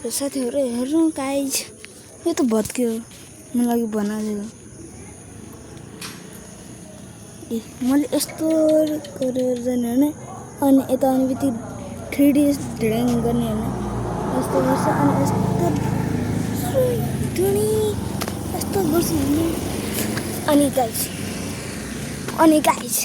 साथीहरू हेर्नु गाइज यो त भत्क्यो मलाई बनाएको ए मैले यस्तो गरेर जाने होइन अनि यता आउने बित्तिकै 3D ढिडाङ गर्ने होइन यस्तो गर्छ अनि यस्तो गर्छ अनि गाइज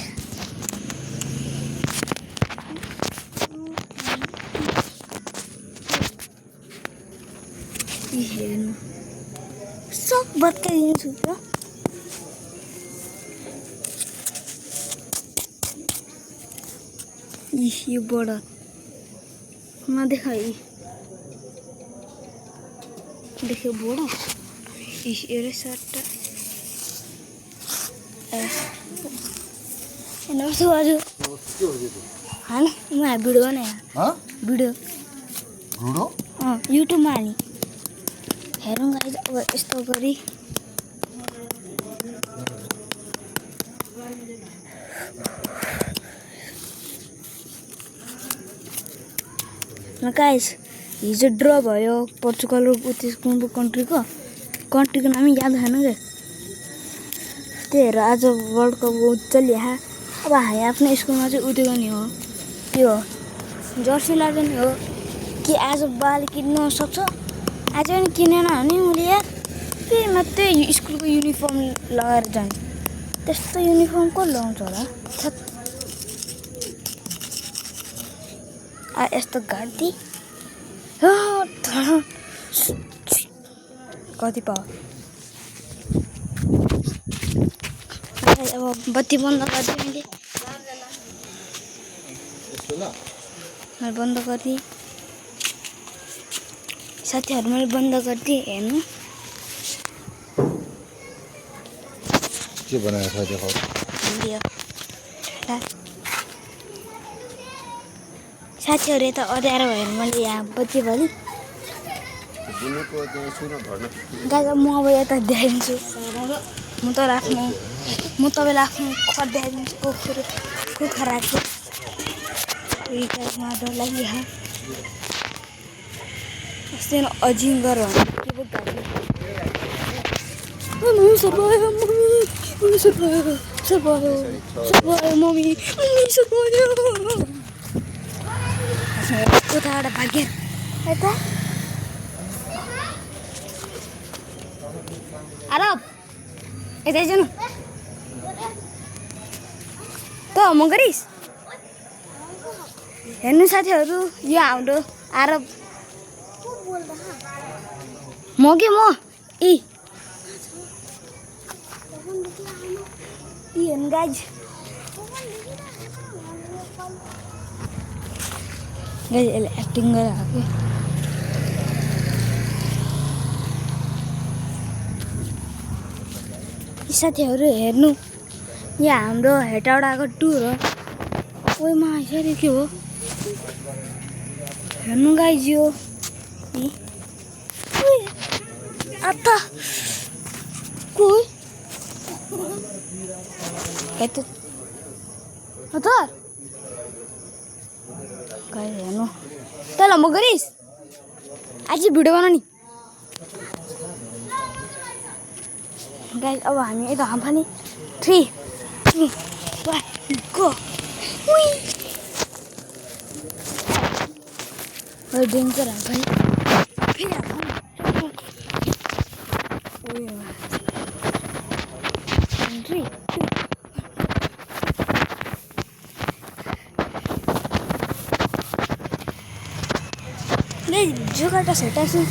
हेर्नु सब भत्काइदिन्छु त यो बडा नदेखाई देख्यो बडा ये सर्ट नमस्ते बाजू हाँ मैं वीडियो बनाया वीडियो यूट्यूब में हाल्ने हेरौँ गाइज अब यस्तो गरी गाइज हिजो ड्र भयो पोर्चुगल र कुन कन्ट्रीको नामै याद छैन क्या त्यही भएर आज वर्ल्ड कप चलिहा अब हामी आफ्नो स्कुलमा चाहिँ उयो गर्ने हो त्यो जर्सी लाग्ने हो कि आज बाल किन्न सक्छ आज पनि किनेन भने मैले यार फेरि मात्रै स्कुलको युनिफर्म लगाएर जाने त्यस्तो युनिफर्म को लगाउँछ होला यस्तो घाँटी कति पाओ अब बत्ती बन्द गरिदिएँ मैले बन्द गरिदिएँ साथीहरू मैले बन्द गरिदिएँ हेर्नु के बनाएको छ देखाउ साथीहरू यता अँध्यारो भएर मैले यहाँ बत्ती बाली गाई म अब यता देखाइदिन्छु म तपाईँलाई आफ्नो खर देखाइदिन्छु कुखुरा राख्छु गाईमा डर लागिहाल्यो अस्ति अजिङ्गर मम्मी उताबाट भाग्यो यता आरब यता जानु त म गरिस् हेर्नु साथीहरू यो हाम्रो आरब म हेर्नु गाइज यसले एक्टिङ गरेर आएको साथीहरू हेर्नु यहाँ हाम्रो हेटौडाको टुर हो ओइमा आइसक्यो के हो हेर्नु गाइज यो आता कोही यता गाइज हेर्नु तल म गरिस् आज भिडियो बनाउने गाइज अब हामी यता हामफानी 3 2 1 गो डेन्जर हामफानी फेरि जोगाटा सेटाछु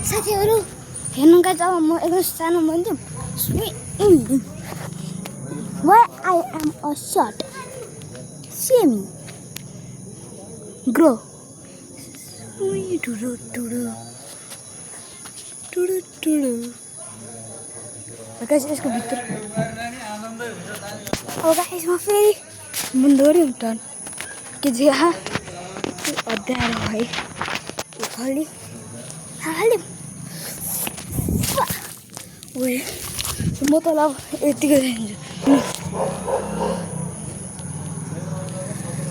साथीहरू हेर्नु गाइज अब म एकदम सानो भन्छु Why I am a short semi grow guys यसको भित्र अब गाइज म फेरि मुन्दोरी हुँटन के जे अध्यारो है खाली ओए म त ल यतिकै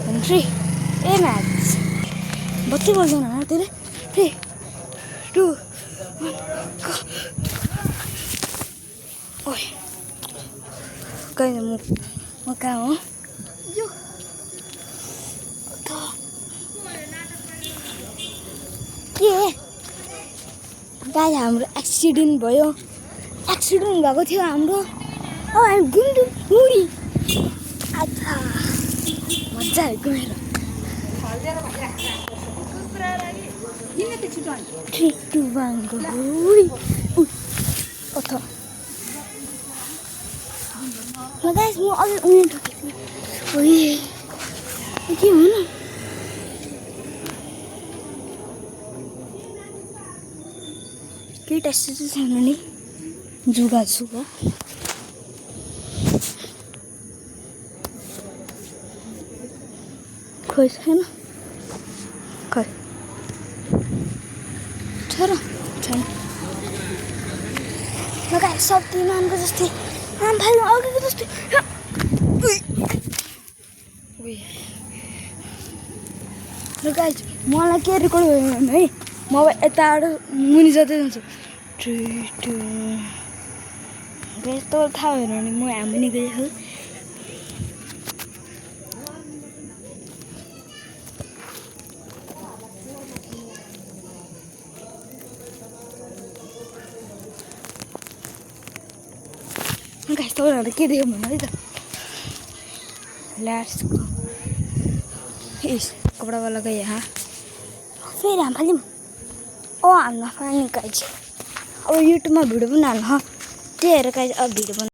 जान्छु ए म्याच बत्ती बजाउन हो त्यसले 3 2 1 ओए कहिले म कहाँ हो यो के गाई हाम्रो एक्सिडेन्ट भयो एक्सिडेन्ट भएको थियो हाम्रो अब हामी घुम्नु मुडी अच्छा मजा आयो गएर 3 2 1 गो अथ गाइस म अझै उयो ठोकेँ ओए के हो न के टेस्ट चाहिँ छैन नि जुगा खोइ छैन खै छैन लगाए शक्तिमानको जस्तै भाइ अघिको जस्तै गाइस मलाई के रेकर्ड भयो भने है म अब यताबाट मुनि जाँदै जान्छु 3 2 गाइस त थाहा भएन भने म हामी गएको गाइस तपाईँहरू के देख्यो भन्नु है त लेट्स गो इस कपड़ा वाला गए यहाँ फेरि हामी फाल्यौँ हाल्न पानी गाइस अब युट्युबमा भिडियो पनि हाल्नु त्यही हेरेर गाइस अब भिडियो